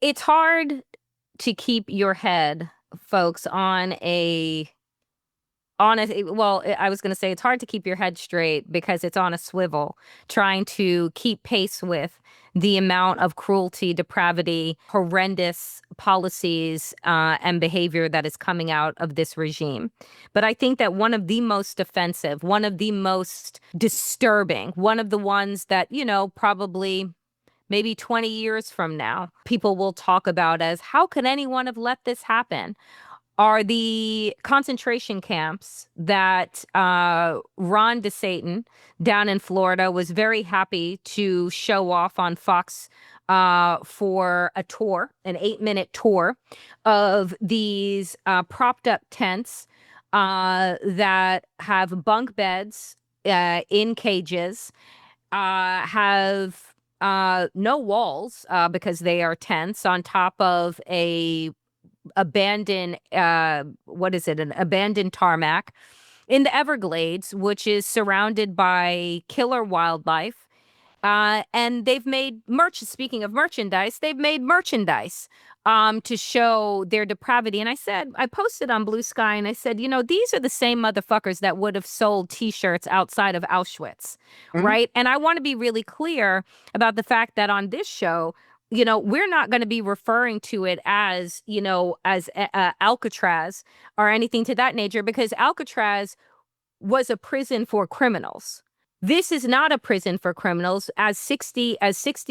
It's hard to keep your head, folks, well, I was going to say it's hard to keep your head straight because it's on a swivel, trying to keep pace with the amount of cruelty, depravity, horrendous policies, and behavior that is coming out of this regime. But I think that one of the most offensive, one of the most disturbing, one of the ones that, probably maybe 20 years from now, people will talk about as how could anyone have let this happen? Are the concentration camps that Ron DeSantis down in Florida was very happy to show off on Fox for a tour, an 8-minute tour of these propped up tents that have bunk beds in cages, have no walls because they are tents on top of a abandoned what is it, an abandoned tarmac in the Everglades, which is surrounded by killer wildlife. And they've made speaking of merchandise, they've made merchandise to show their depravity. And I posted on Blue Sky and I said, these are the same motherfuckers that would have sold T-shirts outside of Auschwitz, Mhm. right? And I want to be really clear about the fact that on this show, we're not going to be referring to it as, as Alcatraz or anything to that nature, because Alcatraz was a prison for criminals. This is not a prison for criminals, as 60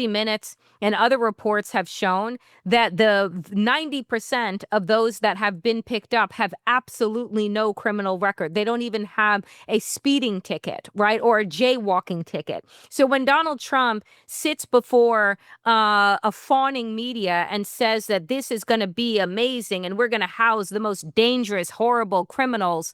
Minutes and other reports have shown that the 90% of those that have been picked up have absolutely no criminal record. They don't even have a speeding ticket, right? Or a jaywalking ticket. So when Donald Trump sits before a fawning media and says that this is going to be amazing and we're going to house the most dangerous, horrible criminals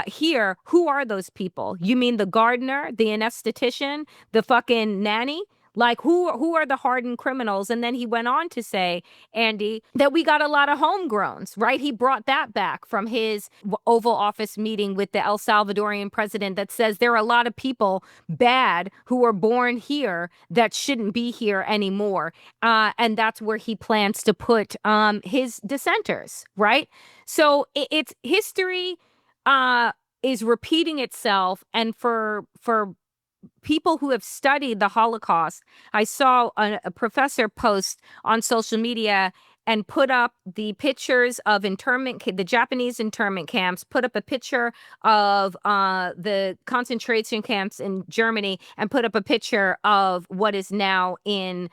here, who are those people? You mean the gardener, the anesthetician, the fucking nanny? Like who are the hardened criminals? And then he went on to say, Andy, that we got a lot of homegrowns, right? He brought that back from his Oval Office meeting with the El Salvadorian president that says there are a lot of people bad who were born here that shouldn't be here anymore. And that's where he plans to put his dissenters, right? So it's history is repeating itself. And for people who have studied the Holocaust, I saw a professor post on social media and put up the pictures of the Japanese internment camps, put up a picture of the concentration camps in Germany, and put up a picture of what is now in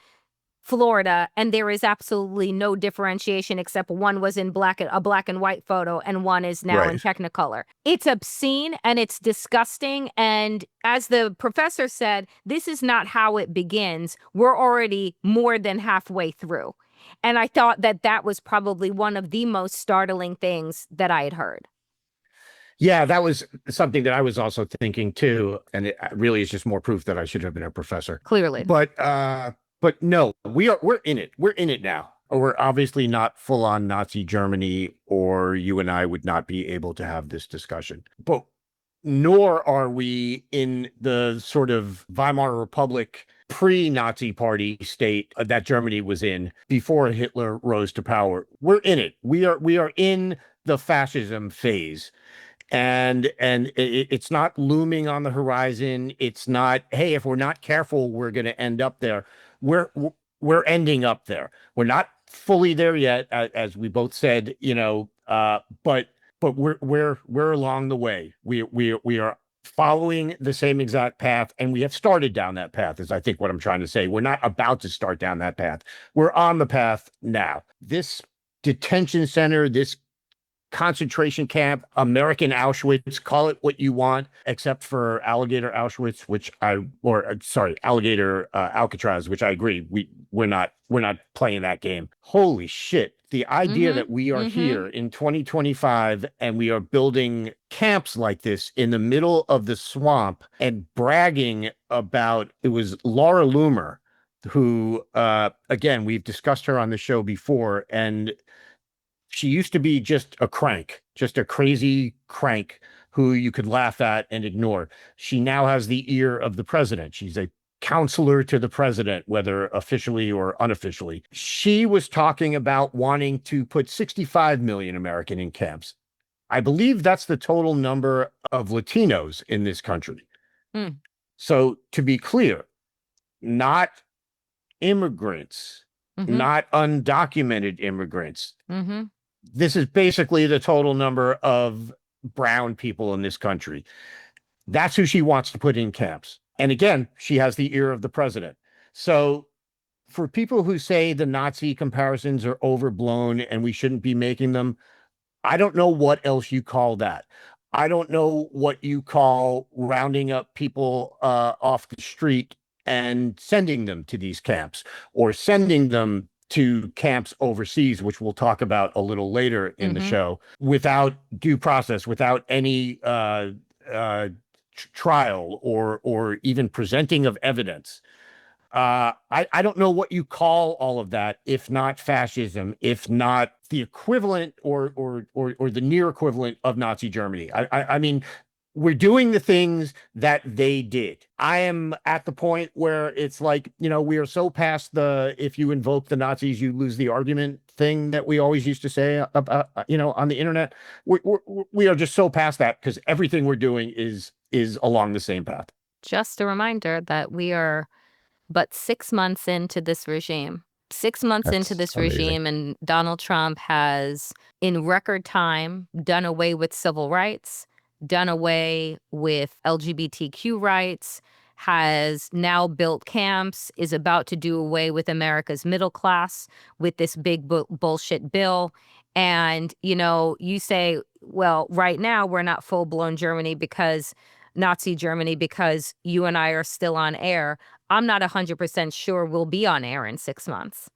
Florida, and there is absolutely no differentiation except one was in a black and white photo and one is now in Right. Technicolor. It's obscene and it's disgusting. And as the professor said, this is not how it begins. We're already more than halfway through. And I thought that that was probably one of the most startling things that I had heard. Yeah, that was something that I was also thinking too, and it really is just more proof that I should have been a professor. Clearly. But no, we're in it. We're in it now. We're obviously not full on Nazi Germany, or you and I would not be able to have this discussion. But nor are we in the sort of Weimar Republic pre-Nazi party state that Germany was in before Hitler rose to power. We're in it. We are in the fascism phase, and it's not looming on the horizon. It's not, hey, if we're not careful, we're going to end up there. We're we're ending up there. We're not fully there yet, as we both said, but we're along the way. We are following the same exact path, and we have started down that path, is I think what I'm trying to say. We're not about to start down that path. We're on the path now. This detention center, this concentration camp, American Auschwitz, call it what you want, except for alligator Auschwitz, alligator Alcatraz, which I agree. We're not playing that game. Holy shit. The idea Mm-hmm. that we are Mm-hmm. here in 2025 and we are building camps like this in the middle of the swamp and bragging about, it was Laura Loomer, who, again, we've discussed her on the show before, and she used to be just a crank, just a crazy crank who you could laugh at and ignore. She now has the ear of the president. She's a counselor to the president, whether officially or unofficially. She was talking about wanting to put 65 million American in camps. I believe that's the total number of Latinos in this country. Mm. So to be clear, not immigrants, Mm-hmm. not undocumented immigrants. Mm-hmm. This is basically the total number of brown people in this country. That's who she wants to put in camps. And again, she has the ear of the president. So for people who say the Nazi comparisons are overblown and we shouldn't be making them, I don't know what else you call that. I don't know what you call rounding up people off the street and sending them to these camps, or sending them to camps overseas, which we'll talk about a little later in the show, without due process, without any trial or even presenting of evidence. I don't know what you call all of that, if not fascism, if not the equivalent or the near equivalent of Nazi Germany. I mean, we're doing the things that they did. I am at the point where it's like, we are so past the if you invoke the Nazis, you lose the argument thing that we always used to say about, on the internet. We are just so past that, because everything we're doing is along the same path. Just a reminder that we are but 6 months into this regime. 6 months into That's this amazing. regime, and Donald Trump has, in record time, done away with civil rights, done away with LGBTQ rights, has now built camps, is about to do away with America's middle class with this big bullshit bill. And, you say, well, right now we're not full-blown Nazi Germany, because you and I are still on air. I'm not 100% sure we'll be on air in 6 months.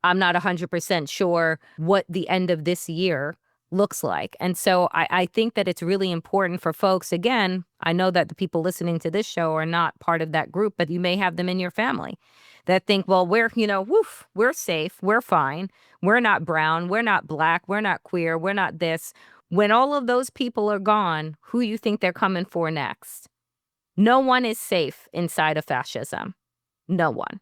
I'm not 100% sure what the end of this year looks like. And so I think that it's really important for folks. Again, I know that the people listening to this show are not part of that group, but you may have them in your family that think, well, we're safe, we're fine, we're not brown, we're not black, we're not queer, we're not this. When all of those people are gone, who you think they're coming for next? No one is safe inside of fascism. No one.